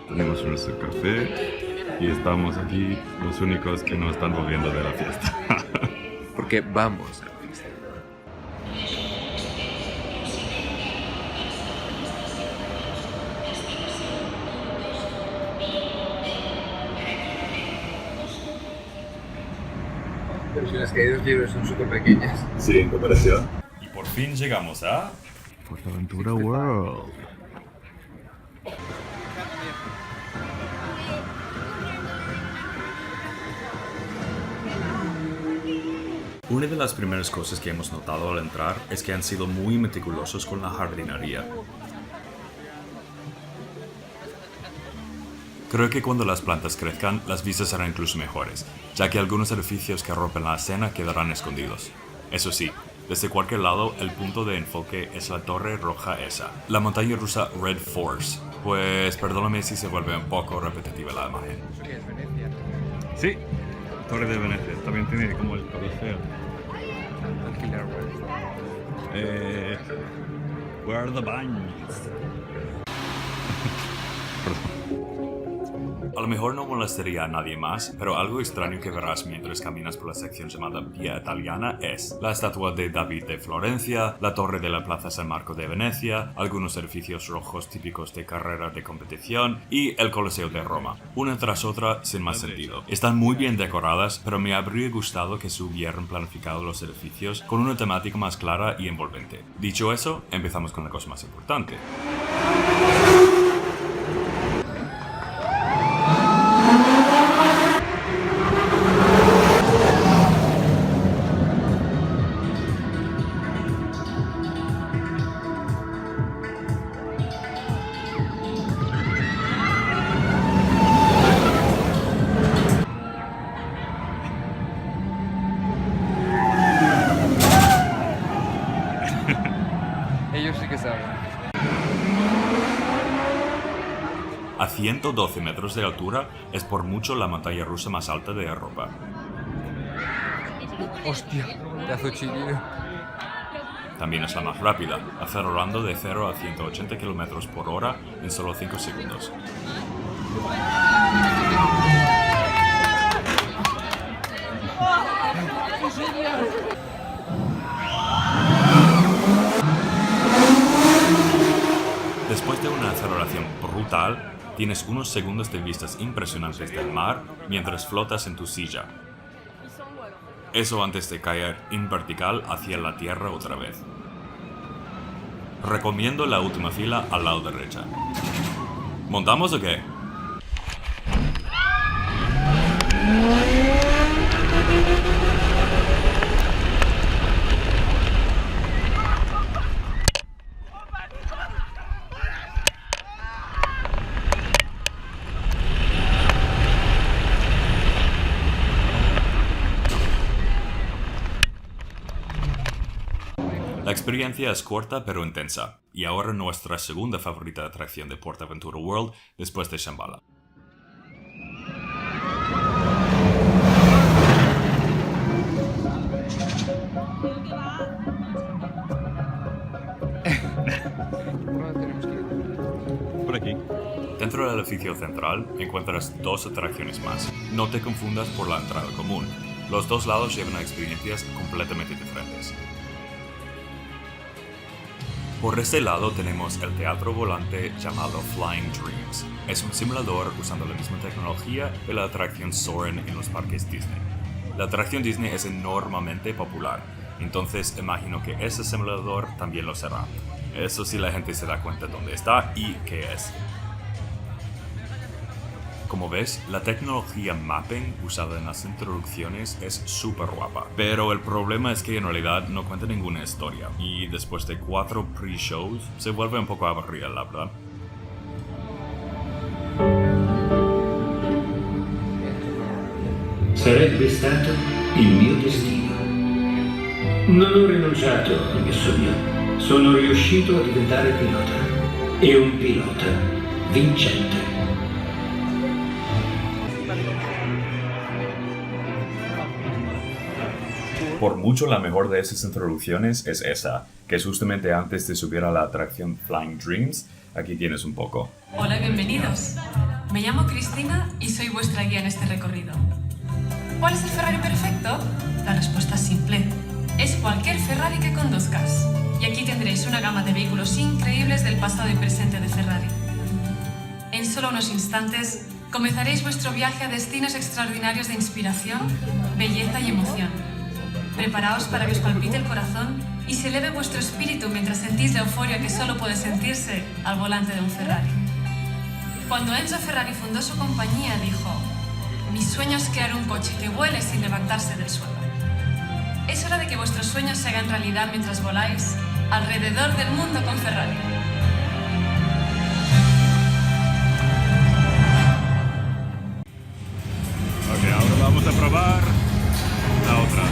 Tenemos nuestro café y estamos aquí los únicos que no están volviendo de la fiesta. Porque vamos. Pero si las caídas libres son súper pequeñas. Sí, en comparación. Y por fin llegamos a PortAventura World. Una de las primeras cosas que hemos notado al entrar es que han sido muy meticulosos con la jardinería. Creo que cuando las plantas crezcan, las vistas serán incluso mejores, ya que algunos edificios que rompen la escena quedarán escondidos. Eso sí, desde cualquier lado, el punto de enfoque es la torre roja esa, la montaña rusa Red Force. Pues perdóname si se vuelve un poco repetitiva la imagen. ¿Qué es Venecia? Sí, Torre de Venecia. También tiene como el Coliseo. Alquiler, Where are the baños? A lo mejor no molestaría a nadie más, pero algo extraño que verás mientras caminas por la sección llamada Vía Italiana es la estatua de David de Florencia, la torre de la Plaza San Marco de Venecia, algunos edificios rojos típicos de carrera de competición y el Coliseo de Roma, una tras otra sin más sentido. Están muy bien decoradas, pero me habría gustado que se hubieran planificado los edificios con una temática más clara y envolvente. Dicho eso, empezamos con la cosa más importante. Ellos sí que saben. A 112 metros de altura es por mucho la montaña rusa más alta de Europa. Hostia, pedazo de chillido. También es la más rápida, acelerando de 0 a 180 km por hora en solo 5 segundos. Después de una aceleración brutal, tienes unos segundos de vistas impresionantes del mar mientras flotas en tu silla. Eso antes de caer en vertical hacia la tierra otra vez. Recomiendo la última fila al lado derecha. ¿Montamos o qué? La experiencia es corta pero intensa, y ahora nuestra segunda favorita atracción de PortAventura World después de Shambhala. ¿Por dónde tenemos que ir? Por aquí. Dentro del edificio central encuentras dos atracciones más. No te confundas por la entrada común. Los dos lados llevan a experiencias completamente diferentes. Por este lado tenemos el teatro volante llamado Flying Dreams. Es un simulador usando la misma tecnología de la atracción Soarin' en los parques Disney. La atracción Disney es enormemente popular, entonces imagino que ese simulador también lo será. Eso sí, la gente se da cuenta dónde está y qué es. Como ves, la tecnología mapping usada en las introducciones es súper guapa, pero el problema es que en realidad no cuenta ninguna historia, y después de 4 pre-shows se vuelve un poco aburrida, la verdad. Sarebbe stato il mio destino. Non ho rinunciato al mio sogno. Sono riuscito a diventare pilota. E un pilota vincente. por mucho la mejor de esas introducciones es esa, que es justamente antes de subir a la atracción Flying Dreams. Aquí tienes un poco. Hola, bienvenidos. Me llamo Cristina y soy vuestra guía en este recorrido. ¿Cuál es el Ferrari perfecto? La respuesta es simple. Es cualquier Ferrari que conduzcas. Y aquí tendréis una gama de vehículos increíbles del pasado y presente de Ferrari. En solo unos instantes comenzaréis vuestro viaje a destinos extraordinarios de inspiración, belleza y emoción. Preparaos para que os palpite el corazón y se eleve vuestro espíritu mientras sentís la euforia que solo puede sentirse al volante de un Ferrari. Cuando Enzo Ferrari fundó su compañía, dijo: "Mi sueño es crear un coche que vuele sin levantarse del suelo". Es hora de que vuestros sueños se hagan realidad mientras voláis alrededor del mundo con Ferrari. Ok, ahora vamos a probar la otra.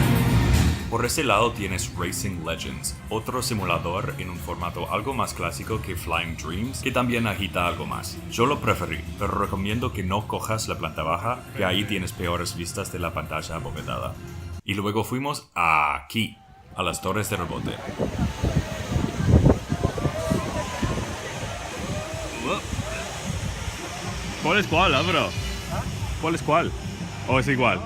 Por ese lado tienes Racing Legends, otro simulador en un formato algo más clásico que Flying Dreams, que también agita algo más. Yo lo preferí, pero recomiendo que no cojas la planta baja, que ahí tienes peores vistas de la pantalla abovedada. Y luego fuimos aquí, a las torres de rebote. ¿Cuál es cuál, bro? ¿Cuál es cuál? ¿O es igual?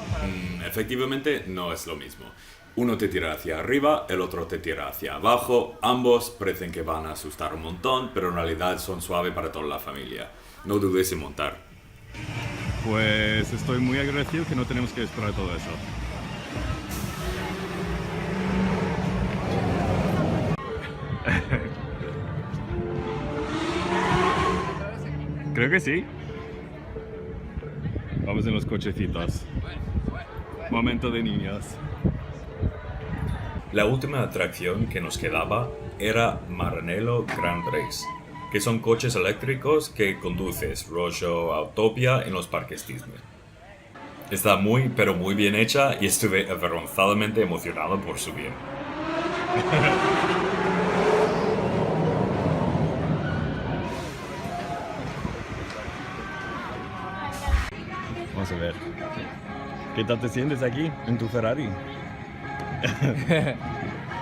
Efectivamente, no es lo mismo. Uno te tira hacia arriba, el otro te tira hacia abajo. Ambos parecen que van a asustar un montón, pero en realidad son suaves para toda la familia. No dudes en montar. Pues estoy muy agradecido que no tenemos que esperar todo eso. Creo que sí. Vamos en los cochecitos. Momento de niños. La última atracción que nos quedaba era Maranello Grand Race, que son coches eléctricos que conduces rollo Autopia en los parques Disney. Está muy, pero muy bien hecha y estuve avergonzadamente emocionado por subir. Vamos a ver. ¿Qué tal te sientes aquí en tu Ferrari?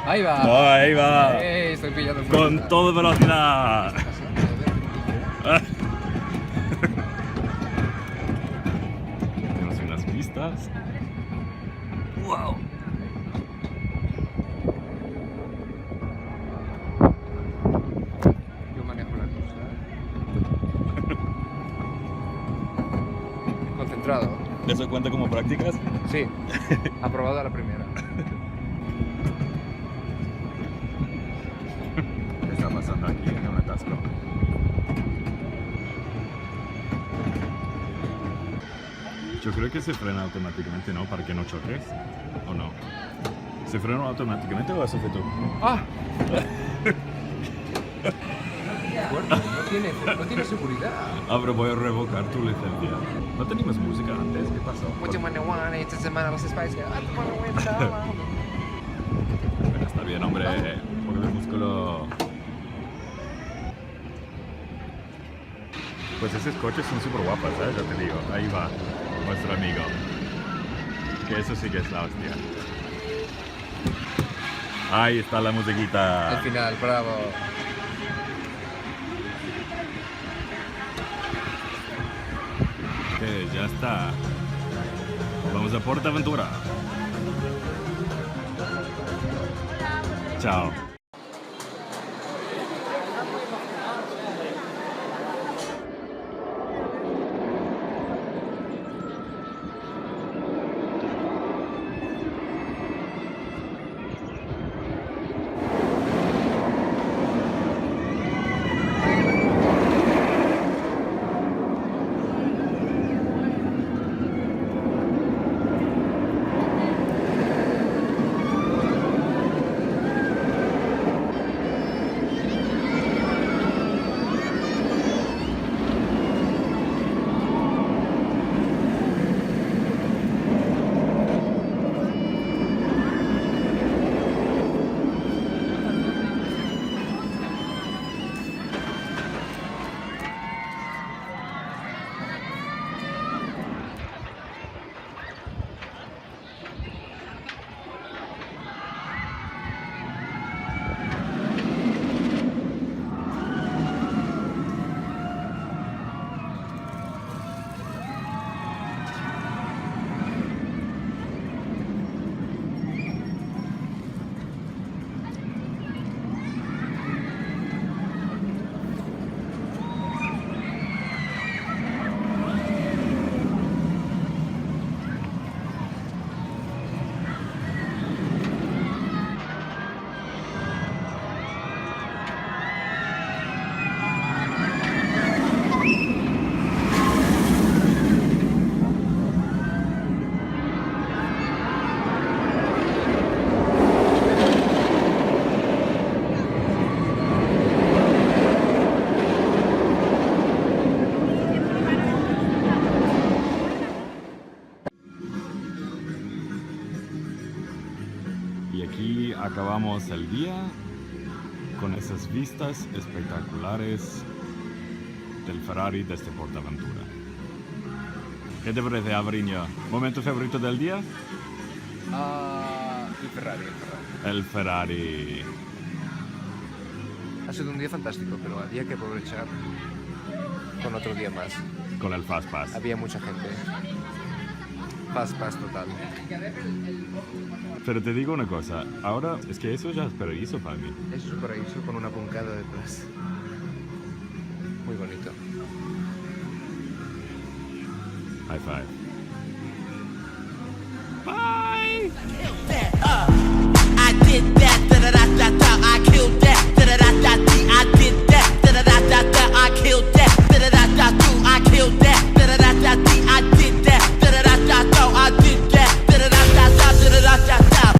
Ahí va. No, ahí va. Estoy pillando Con fuerza. toda velocidad. Tenemos unas vistas. Wow. Yo manejo la cosa. Concentrado. ¿Eso cuenta como prácticas? Sí. Aprobada la primera. ¿Qué está pasando aquí en un atasco? Yo creo que se frena automáticamente, ¿no? Para que no choques. ¿O no? ¿Se frena automáticamente o eso fue tú? ¡Ah! Fuerte, no tiene seguridad. Ah, pero voy a revocar tu licencia. ¿No teníamos música antes? ¿Qué pasó? Mucho marihuana, esta semana los Spice Girls. Bueno, está bien, hombre. Un poco de músculo. Pues esos coches son súper guapas, ¿eh? Ya te digo. Ahí va nuestro amigo. Que eso sí que es la hostia. Ahí está la musiquita. Al final, bravo. Ok, ya está. Vamos a PortAventura. Chao. Y aquí acabamos el día con esas vistas espectaculares del Ferrari desde Portaventura. ¿Qué te parece, Avriño? ¿Momento favorito del día? El Ferrari. El Ferrari. Ha sido un día fantástico, pero había que aprovechar con otro día más. Con el Fast Pass. Había mucha gente. Fast pass total. Pero te digo una cosa, ahora es que eso ya es paraíso para mí. Eso es un paraíso con una puncada detrás. Muy bonito. High five.